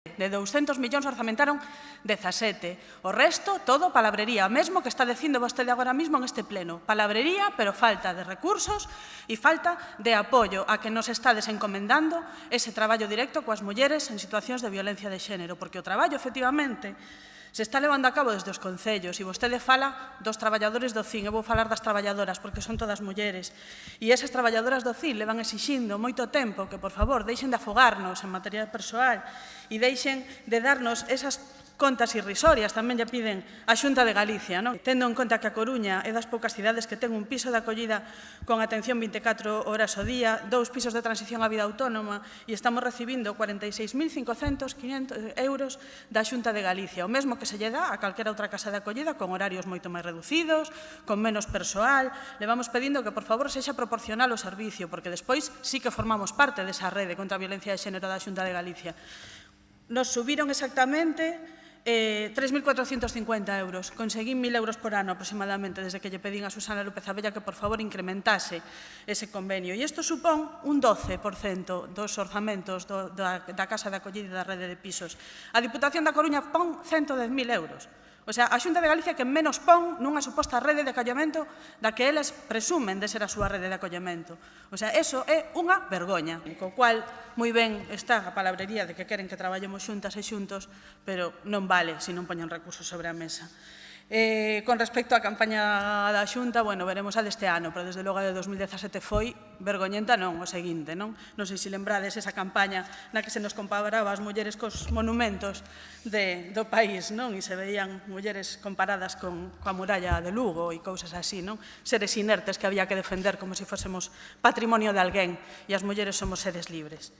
De 200 millóns orzamentaron 17. O resto, todo palabrería. O mesmo que está dicindo vostede agora mesmo en este pleno. Palabrería, pero falta de recursos e falta de apoio a que nos estades encomendando ese traballo directo coas mulleres en situacións de violencia de xénero. Porque o traballo, efectivamente, se está levando a cabo desde os concellos e vostede fala dos traballadores do CIN. Eu vou falar das traballadoras porque son todas mulleres. E esas traballadoras do CIN levan exixindo moito tempo que, por favor, deixen de afogarnos en materia persoal e deixen de darnos esas contas irrisorias, tamén lle piden a Xunta de Galicia, non? Tendo en conta que a Coruña é das poucas cidades que ten un piso de acollida con atención 24 horas ao día, 2 pisos de transición á vida autónoma e estamos recibindo 46.500 euros da Xunta de Galicia, o mesmo que se lle dá a calquera outra casa de acollida con horarios moito máis reducidos, con menos persoal. Le vamos pedindo que, por favor, sexa proporcional o servicio, porque despois sí que formamos parte desa rede contra a violencia de xénero da Xunta de Galicia. Nos subiron exactamente 3.450 euros. Conseguín 1.000 euros por ano aproximadamente desde que lle pedín a Susana López Abella que por favor incrementase ese convenio. E isto supón un 12% dos orzamentos da Casa de Acollida e da rede de pisos. A Diputación da Coruña pon 110.000 euros. O sea, a Xunta de Galicia que menos pon nunha suposta rede de acollemento da que eles presumen de ser a súa rede de acollemento. O sea, eso é unha vergoña. Co cual, moi ben está a palabrería de que queren que traballemos xuntas e xuntos, pero non vale se non poñen recursos sobre a mesa. Con respecto á campaña da Xunta, bueno, veremos a deste ano, pero desde logo a de 2017 foi vergoñenta non, o seguinte, non? Non sei se lembrades esa campaña na que se nos comparaba as mulleres cos monumentos do país, non? E se veían mulleres comparadas coa muralla de Lugo e cousas así, non? Seres inertes que había que defender como se fósemos patrimonio de alguén e as mulleres somos seres libres.